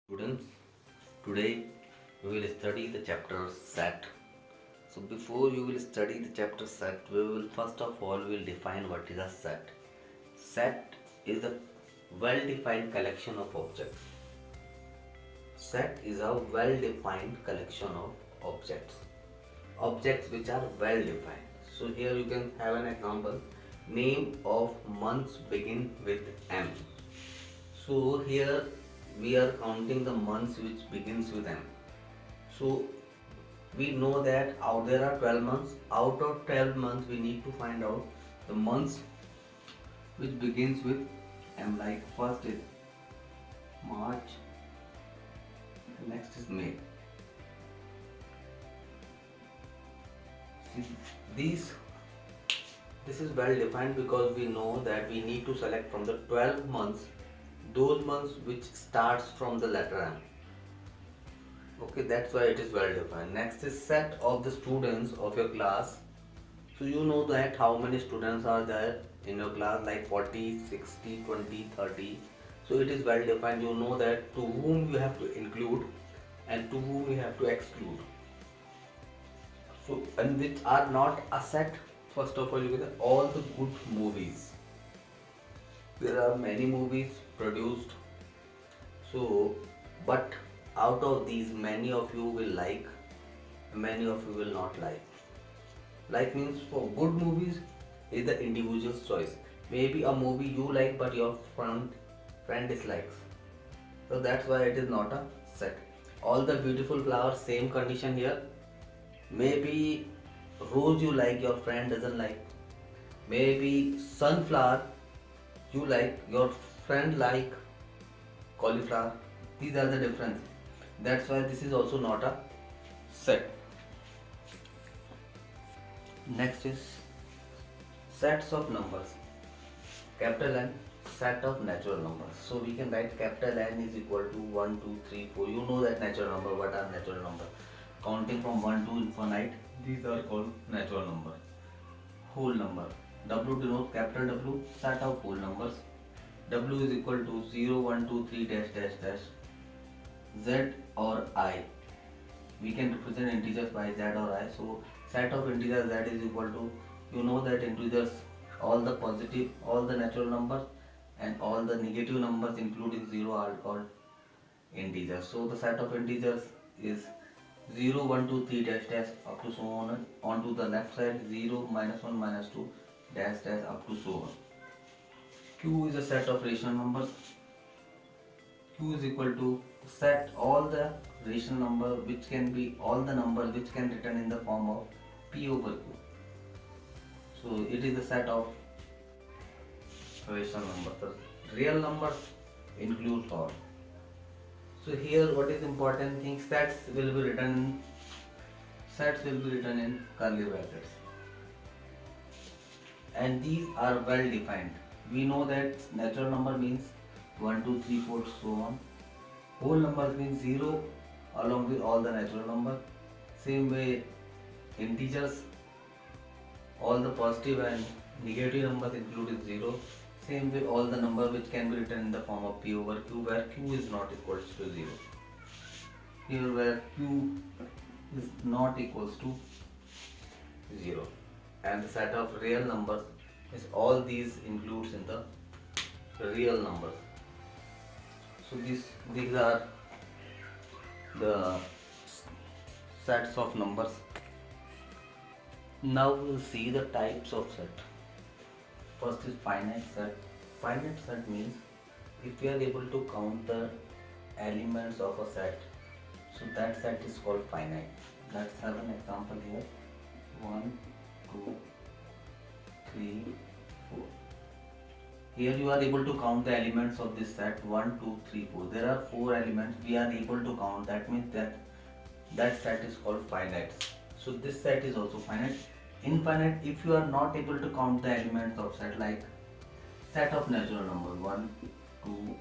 Students, today we will study the chapter set. So before you will study the chapter set, we will first of all will define what is a set. Set is a well-defined collection of objects. Set is a well-defined collection of objects. Objects which are well-defined. So here you can have an example. Name of months begin with M. So here we are counting the months which begins with M. So we know that out there are 12 months. Out of 12 months we need to find out the months which begins with M. Like first is March, next is May. See, these this is well defined because we know that we need to select from the 12 months those months which starts from the letter M. Okay, that's why it is well defined. Next is set of the students of your class. So you know that how many students are there in your class, like 40, 60, 20, 30. So it is well defined. You know that to whom you have to include and to whom you have to exclude. So and which are not a set. First of all, you get all the good movies. There are many movies produced. So, but out of these, many of you will like, many of you will not like. Like means for good movies is the individual's choice. Maybe a movie you like, but your friend dislikes. So that's why it is not a set. All the beautiful flowers, same condition here. Maybe rose you like, your friend doesn't like. Maybe sunflower you like, your friend like cauliflower. These are the difference. That's why this is also not a set. Next is sets of numbers. Capital N, set of natural numbers. So we can write capital N is equal to 1, 2, 3, 4. You know that natural number. What are natural number? Counting from 1 to infinite. These are called natural number. Whole number. W denotes capital W, set of whole numbers. W is equal to 0, 1, 2, 3 dash dash dash. Z or I. We can represent integers by Z or I. So set of integers Z is equal to, you know that integers, all the positive, all the natural numbers and all the negative numbers including 0 are called integers. So the set of integers is 0, 1, 2, 3 dash dash up to so on to the left side 0, minus 1, minus 2 dash dash up to so on. Q is a set of rational numbers. Q is equal to set all the rational number which can be all the numbers which can written in the form of P over Q. So it is the set of rational numbers. The real numbers include all. So here what is important thing, sets will be written in curly brackets. And these are well defined. We know that natural number means 1, 2, 3, 4, so on. Whole numbers means 0 along with all the natural number. Same way integers, all the positive and negative numbers included 0. Same way all the number which can be written in the form of P over Q, where Q is not equals to 0. Here where Q is not equals to 0. And the set of real numbers is all these includes in the real numbers. So these are the sets of numbers. Now we'll see the types of set. First is finite set. Finite set means if we are able to count the elements of a set, so that set is called finite. Let's have an example here. 1, 2, 3, 4. Here you are able to count the elements of this set 1, 2, 3, 4. There are 4 elements we are able to count. That means that set is called finite. So this set is also finite. Infinite, if you are not able to count the elements of set, like set of natural number 1, 2,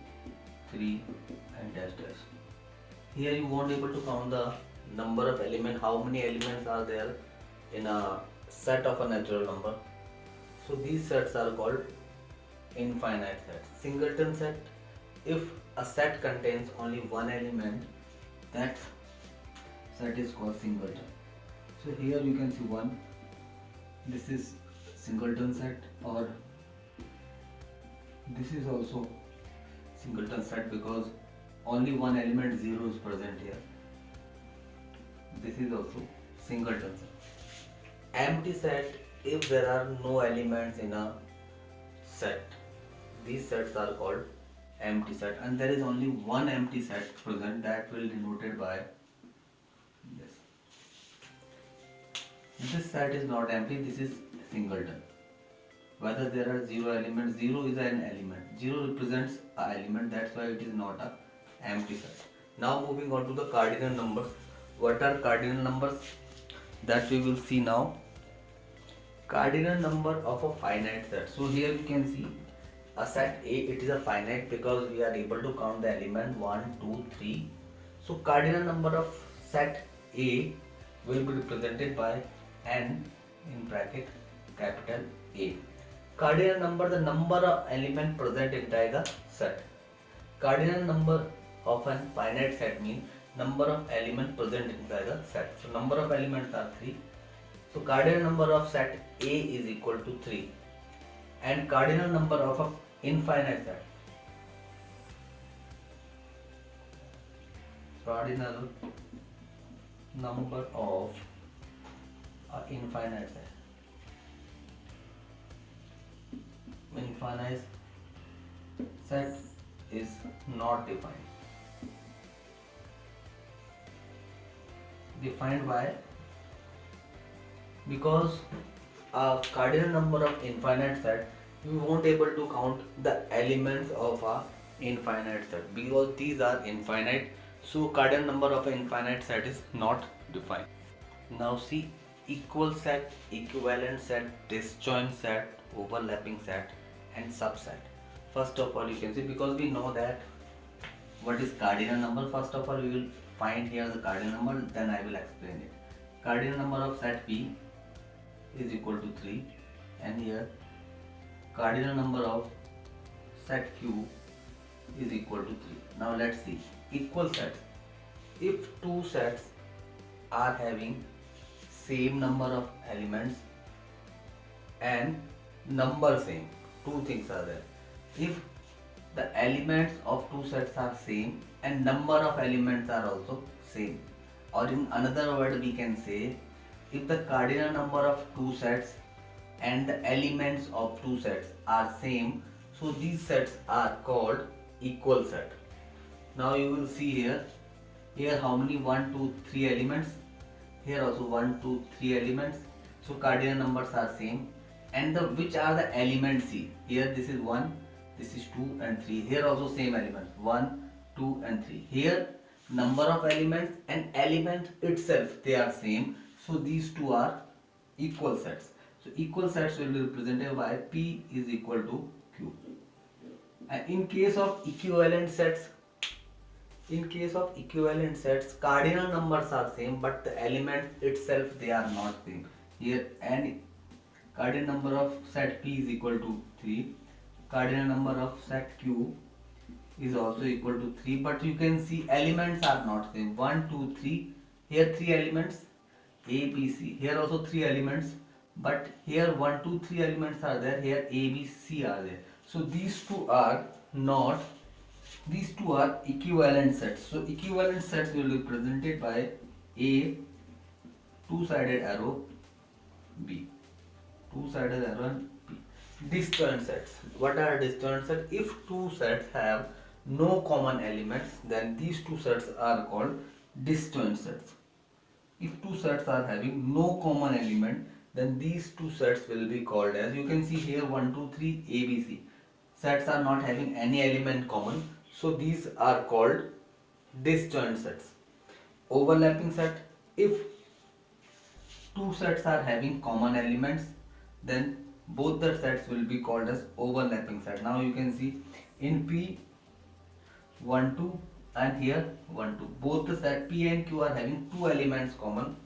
3 and dash dash. Here you won't able to count the number of elements, how many elements are there in a set of a natural number. So these sets are called infinite set. Singleton set, if a set contains only one element, that set is called singleton. So here you can see one, this is singleton set, or this is also singleton set because only one element 0 is present here. This is also singleton set. Empty set, if there are no elements in a set, these sets are called empty set, and there is only one empty set present, that will be denoted by this. This set is not empty, this is singleton. Whether there are 0 elements, 0 is an element, 0 represents an element, that's why it is not a empty set. Now moving on to the cardinal numbers. What are cardinal numbers? That we will see now. Cardinal number of a finite set. So here you can see a set A, it is a finite because we are able to count the element 1, 2, 3. So cardinal number of set A will be represented by n in bracket capital A. Cardinal number, the number of element present inside the set. Cardinal number of a finite set means number of elements present inside the set. So number of elements are 3. So cardinal number of set A is equal to 3. And cardinal number of a infinite set. Cardinal number of a infinite set. Infinite set is not defined. Defined by, because a cardinal number of infinite set, we won't able to count the elements of a infinite set because these are infinite. So cardinal number of an infinite set is not defined. Now see equal set, equivalent set, disjoint set, overlapping set and subset. First of all, you can see, because we know that what is cardinal number, first of all we will find here the cardinal number, then I will explain it. Cardinal number of set P is equal to 3, and here cardinal number of set Q is equal to 3. Now let's see equal sets. If two sets are having same number of elements and number same, two things are there. If the elements of two sets are same and number of elements are also same, or in another word we can say, if the cardinal number of two sets and the elements of two sets are same, so these sets are called equal set. Now you will see here how many 1, 2, 3 elements, here also 1, 2, 3 elements. So cardinal numbers are same, and the which are the elements, see here this is 1, this is 2 and 3, here also same elements 1, 2 and 3. Here number of elements and element itself they are same, so these two are equal sets. So equal sets will be represented by P is equal to Q. And in case of equivalent sets, cardinal numbers are same but the elements itself they are not same. Here, and cardinal number of set P is equal to 3, cardinal number of set Q is also equal to 3, but you can see elements are not same. 1, 2, 3, here 3 elements A, B, C, here also 3 elements, but here 1, 2, 3 elements are there, here A, B, C are there. So these two are not, these two are equivalent sets. So equivalent sets will be presented by A, two-sided arrow, B, two-sided arrow and B. Disjoint sets. What are disjoint sets? If two sets have no common elements, then these two sets are called disjoint sets. If two sets are having no common element, then these two sets will be called as, you can see here 1, 2, 3, A, B, C. Sets are not having any element common, so these are called disjoint sets. Overlapping set. If two sets are having common elements, then both the sets will be called as overlapping set. Now you can see in P 1, 2 and here 1, 2. Both the set P and Q are having two elements common,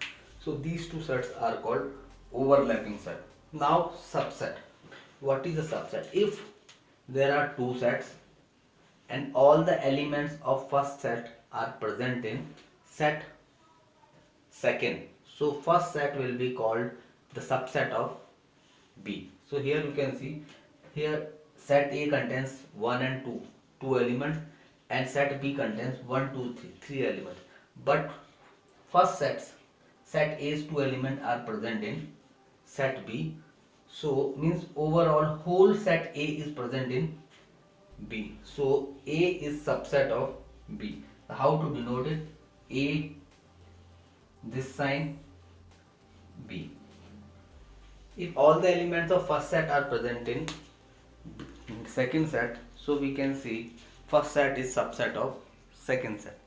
so these two sets are called overlapping set. Now subset. What is a subset? If there are two sets and all the elements of first set are present in set second. So first set will be called the subset of B. So here you can see, here set A contains 1 and 2, two elements, and set B contains 1, 2, 3, three elements. But first set A's two elements are present in set B. So means overall whole set A is present in B. So A is subset of B. How to denote it? A, this sign, B. If all the elements of first set are present in second set, so we can see first set is subset of second set.